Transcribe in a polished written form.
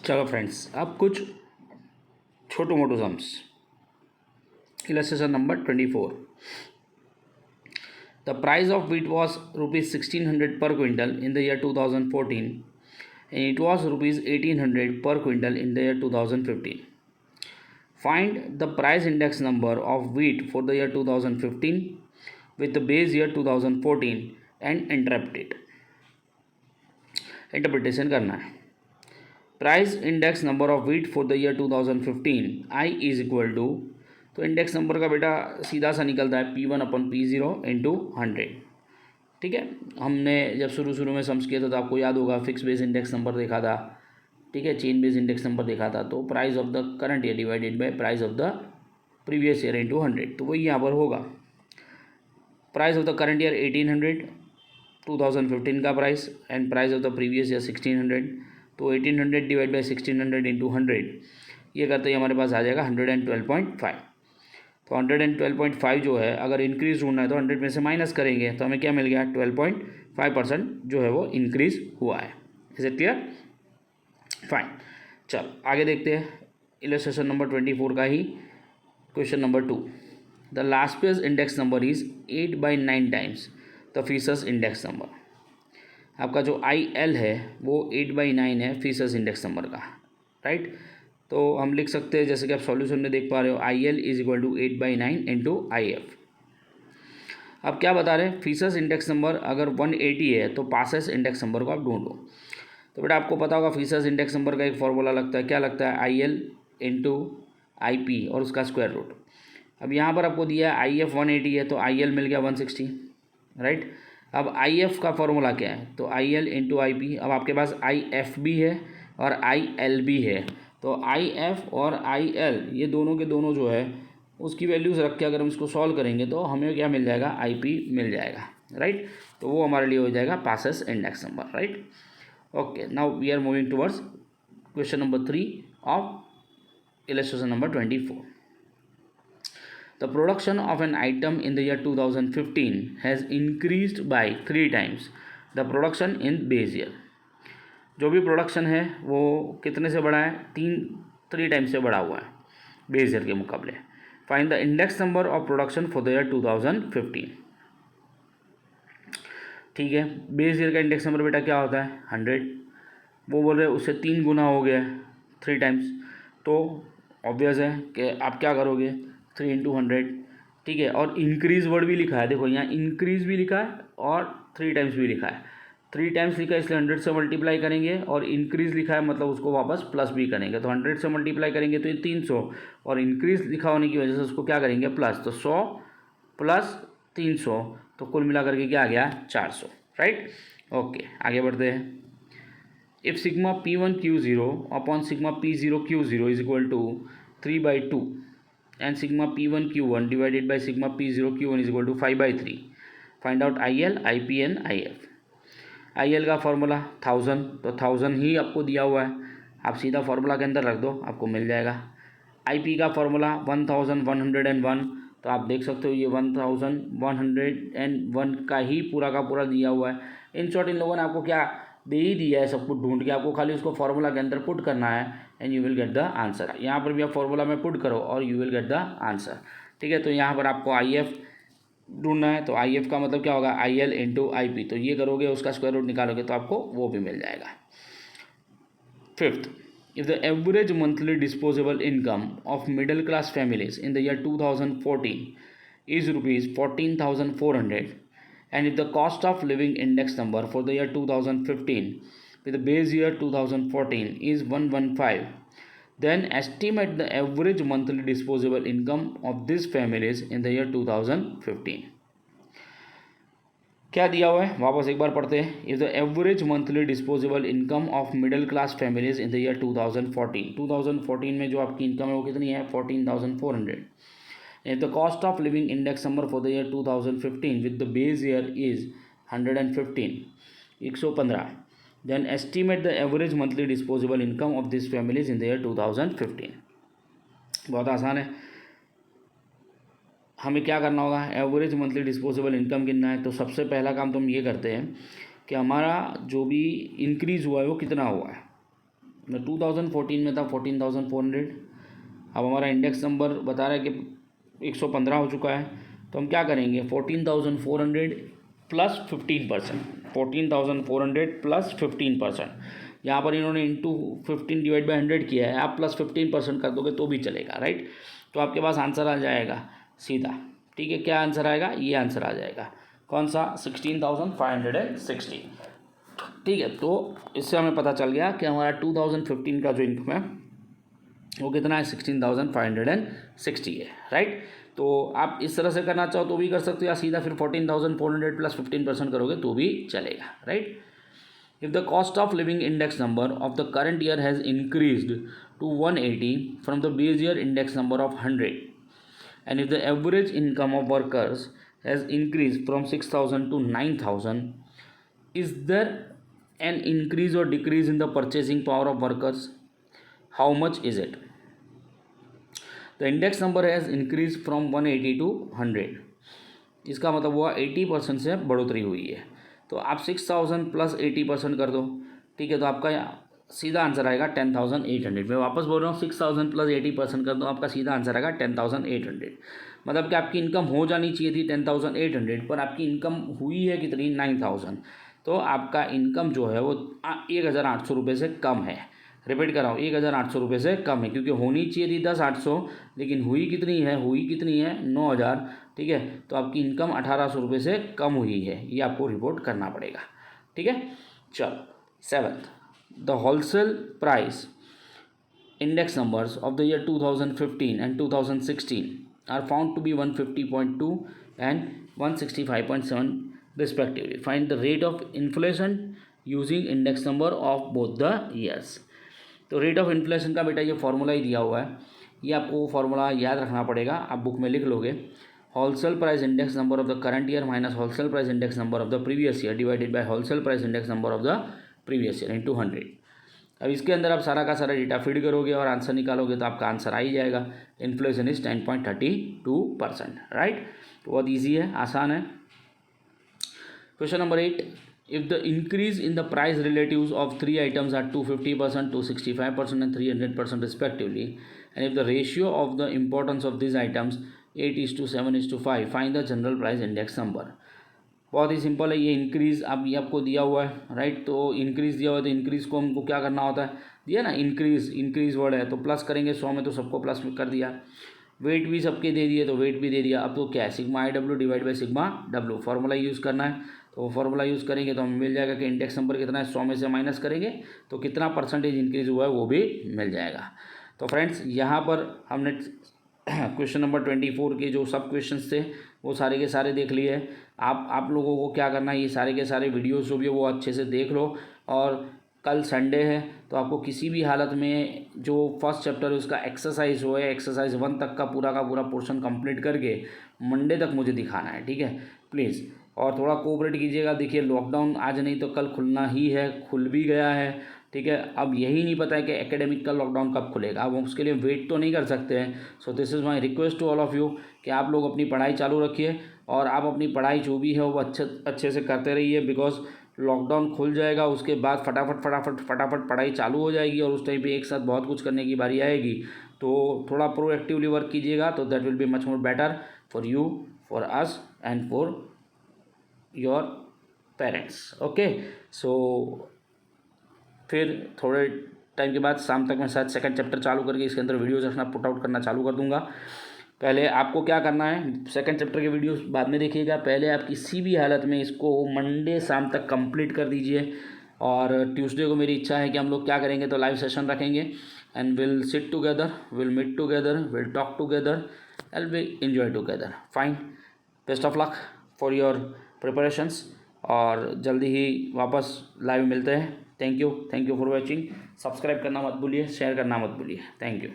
चलो फ्रेंड्स, अब कुछ छोटो मोटो sums. Illustration number 24. The price of wheat was rupees 1600 per quintal in the year 2014 and it was rupees 1800 per quintal in the year 2015. Find the price index number of wheat for the year 2015 with the base year 2014 and interpret it. Interpretation करना है. Price index number of wheat for the year 2015 I is equal to, तो index number का बेटा सीधा सा निकलता है P1/P0 into 100. ठीक है, हमने जब शुरू में सम्स किया था तो आपको याद होगा फिक्स बेस इंडेक्स नंबर देखा था. ठीक है, चेन बेस इंडेक्स नंबर देखा था. तो price of the current year divided by price of the previous year into 100. तो वही यहाँ पर होगा. Price of the current year 1800, 2015 का price, and price of the previous year 1600. तो 1800 डिवाइड बाई 1600 इंटू 100 ये करते ही हमारे पास आ जाएगा 112.5. तो 112.5 जो है, अगर इंक्रीज़ ढूंढना है तो 100 में से माइनस करेंगे तो हमें क्या मिल गया, 12.5% जो है वो इंक्रीज़ हुआ है. Is it clear? फाइन. चल आगे देखते हैं इलस्ट्रेशन नंबर 24 का ही question number 2. The Laspeyres index number is 8/9 times the Fisher's index number. आपका जो IL है वो 8/9 है फीसस इंडेक्स नंबर का. राइट, तो हम लिख सकते हैं जैसे कि आप सॉल्यूशन में देख पा रहे हो, IL is equal to 8/9 into IF. अब क्या बता रहे हैं, फीसस इंडेक्स नंबर अगर 180 है तो पासेस इंडेक्स नंबर को आप ढूंढो. तो बेटा आपको पता होगा फीसस इंडेक्स नंबर का एक फॉर्मूला लगता है, क्या लगता है, IL इंटू IP और उसका स्क्वायर रूट. अब यहाँ पर आपको दिया है IF 180 है तो IL मिल गया 160. राइट, अब IF का फॉर्मूला क्या है, तो IL इंटू IP. अब आपके पास IF भी है और IL भी है. तो IF और IL ये दोनों के दोनों जो है उसकी वैल्यूज़ रख के अगर हम इसको सॉल्व करेंगे तो हमें क्या मिल जाएगा, IP मिल जाएगा. राइट, तो वो हमारे लिए हो जाएगा Paasche's index number. Right, okay. Now we are moving towards question number 3 of illustration number 24. The production of an item in the year 2015 has increased by 3 times the production in base year. जो भी production है वो कितने से बढ़ा है, 3 times से बढ़ा हुआ है बेस ईयर के मुकाबले. Find the index number of production for the year 2015. ठीक है, बेस ईयर का इंडेक्स नंबर बेटा क्या होता है, 100. वो बोल रहे हैं उससे 3 गुना हो गया 3 टाइम्स. तो ऑब्वियस है कि आप क्या करोगे, 3 इंटू 100. ठीक है, और इंक्रीज वर्ड भी लिखा है, देखो यहाँ इंक्रीज भी लिखा है और 3 टाइम्स भी लिखा है. 3 टाइम्स लिखा है इसलिए 100 से मल्टीप्लाई करेंगे, और इंक्रीज लिखा है मतलब उसको वापस प्लस भी करेंगे. तो 100 से मल्टीप्लाई करेंगे तो ये 300, और इंक्रीज लिखा होने की वजह से उसको क्या करेंगे, प्लस. तो 100 प्लस 300 तो कुल मिला करके क्या आ गया, 400. Right, okay. आगे बढ़ते हैं. If sigma P1Q0 upon sigma P0Q0 is equal to 3/2 and sigma P1Q1 divided by sigma P0Q1 is equal to 5/3. Find out IL, IP and IF. IL का फॉर्मूला 1000, तो 1000 ही आपको दिया हुआ है, आप सीधा फार्मूला के अंदर रख दो, आपको मिल जाएगा. IP का फॉर्मूला 1101, तो आप देख सकते हो ये 1101 का ही पूरा का पूरा दिया हुआ है. इन शॉर्ट इन लोगों ने आपको क्या दे ही दिया है, सब कुछ ढूंढ के, आपको खाली उसको फार्मूला के अंदर पुट करना है and you will get the answer. यहाँ पर भी आप फार्मूला में पुट करो और you will get the answer. ठीक है, तो यहाँ पर आपको IF ढूंढना है, तो IF का मतलब क्या होगा, IL इंटू IP. तो ये करोगे उसका स्क्वायर रूट निकालोगे तो आपको वो भी मिल जाएगा. 5th, if the average monthly disposable income of middle class families in the year 2014 is rupees 14,400 and if the cost of living index number for the year 2015 with the base year 2014 is 115, then estimate the average monthly disposable income of these families in the year 2015. क्या दिया हुआ है, वापस एक बार पढ़ते हैं. If the average monthly disposable income of middle class families in the year 2014 में जो आपकी इनकम है वो कितनी है, 14,400. If the cost of living index number for the year 2015 with the base year is 115, 115, then estimate the average monthly disposable income of these families in the year 2015. बहुत आसान है. हमें क्या करना होगा, एवरेज मंथली डिस्पोजेबल इनकम गिनना है. तो सबसे पहला काम तो हम ये करते हैं कि हमारा जो भी इंक्रीज़ हुआ है वो कितना हुआ है. 2014 में था 14,400, अब हमारा इंडेक्स नंबर बता रहा है कि 115 हो चुका है, तो हम क्या करेंगे 14,400 प्लस 15%, 14,400 प्लस 15%, यहाँ पर इन्होंने इंटू 15 डिवाइड बाई 100 किया है, आप प्लस 15% कर दोगे तो भी चलेगा, राइट। तो आपके पास आंसर आ जाएगा सीधा, ठीक है। क्या आंसर आएगा, ये आंसर आ जाएगा, कौन सा 16,560, ठीक है। तो इससे हमें पता चल गया कि हमारा 2015 का जो इनकम है वो कितना है 16,560 है, राइट। तो आप इस तरह से करना चाहो तो भी कर सकते हो, या सीधा फिर 14,400 प्लस 15% करोगे तो भी चलेगा, right. If the cost of living index number of the current year has increased to 180 from the base year index number of 100, and if the average income of workers has increased from 6,000 to 9,000, is there an increase or decrease in the purchasing power of workers? How much is it? The index number has increased from 180 to 100. इसका मतलब हुआ 80% से बढ़ोतरी हुई है। तो आप 6,000 plus 80% कर दो, ठीक है, तो आपका सीधा आंसर आएगा 10,800। मैं वापस बोल रहा हूँ 6,000 प्लस 80% कर दो, आपका सीधा आंसर आएगा 10,800। मतलब कि आपकी इनकम हो जानी चाहिए थी 10,800, पर आपकी इनकम हुई है कितनी 9,000। तो आपका इनकम जो है वो 1,800 रुपये से कम है। रिपीट कर रहा हूँ, 1,800 रुपये से कम है, क्योंकि होनी चाहिए थी 10,800, लेकिन हुई कितनी है 9,000, ठीक है। तो आपकी इनकम 1,800 रुपये से कम हुई है, ये आपको रिपोर्ट करना पड़ेगा, ठीक है। चलो 7th, the wholesale price index numbers of the year 2015 and 2016 are found to be 150.2 and 165.7 respectively. Find the rate of inflation using index number of both the years. तो रेट ऑफ इन्फ्लेशन का बेटा ये formula ही दिया हुआ है, ये आपको formula याद रखना पड़ेगा, आप बुक में लिख लोगे। Wholesale price index number of the current year minus wholesale price index number of the previous year divided by wholesale price index number of the previous year into 100। अब इसके अंदर आप सारा का सारा डेटा फीड करोगे और आंसर निकालोगे तो आपका आंसर आ ही जाएगा। Inflation is 10.32%, right. तो बहुत ईजी है, आसान है। Question number 8, if the increase in the price relatives of 3 items are 250%, 265% and 300% respectively, and if the ratio of the importance of these items 8:7:5, find the general price index number। बहुत ही simple है, ये increase अब ये आपको दिया हुआ है, right. तो इंक्रीज़ दिया हुआ है तो इंक्रीज़ को हमको क्या करना होता है, दिया ना इंक्रीज़ वर्ड है तो प्लस करेंगे 100 में, तो सबको प्लस कर दिया। वेट भी सबके दे दिए तो वेट भी दे दिया। अब तो क्या है sigma I W divide by sigma W, formula use करना है। तो फार्मूला यूज़ करेंगे तो हमें मिल जाएगा कि इंडेक्स नंबर कितना है, 100 में से माइनस करेंगे तो कितना परसेंटेज इंक्रीज़ हुआ है वो भी मिल जाएगा। तो फ्रेंड्स यहाँ पर हमने क्वेश्चन नंबर 24 के जो सब क्वेश्चंस थे वो सारे के सारे देख लिए। आप लोगों को क्या करना है, ये सारे के सारे वीडियोस जो भी है वो अच्छे से देख लो, और कल संडे है तो आपको किसी भी हालत में जो फर्स्ट चैप्टर है उसका एक्सरसाइज हो है, एक्सरसाइज 1 तक का पूरा पोर्शन कंप्लीट करके मंडे तक मुझे दिखाना है, ठीक है प्लीज़। और थोड़ा कोऑपरेट कीजिएगा। देखिए लॉकडाउन आज नहीं तो कल खुलना ही है, खुल भी गया है, ठीक है। अब यही नहीं पता है कि एकेडमिक का लॉकडाउन कब खुलेगा, अब उसके लिए वेट तो नहीं कर सकते हैं। So this is my request to all of you कि आप लोग अपनी पढ़ाई चालू रखिए और आप अपनी पढ़ाई जो भी है वो अच्छे से करते रहिए, बिकॉज लॉकडाउन खुल जाएगा उसके बाद फटाफट पढ़ाई चालू हो जाएगी और उस टाइम पे एक साथ बहुत कुछ करने की बारी आएगी। तो थोड़ा प्रोएक्टिवली वर्क कीजिएगा तो that will be much more better for you, for us and for your parents. Okay, so फिर थोड़े टाइम के बाद शाम तक मैं शायद सेकंड चैप्टर चालू करके इसके अंदर वीडियोज रखना पुट आउट करना चालू कर दूंगा। पहले आपको क्या करना है, सेकंड चैप्टर के वीडियोस बाद में देखिएगा, पहले आप किसी भी हालत में इसको मंडे शाम तक कंप्लीट कर दीजिए। और ट्यूसडे को मेरी इच्छा है कि हम लोग क्या करेंगे तो लाइव सेशन रखेंगे and will sit together, will meet together, will talk together and will enjoy together. Fine, best of luck for your preparations और जल्दी ही वापस लाइव मिलते हैं। Thank you for watching. Subscribe करना मत भूलिए, शेयर करना मत भूलिए। Thank you.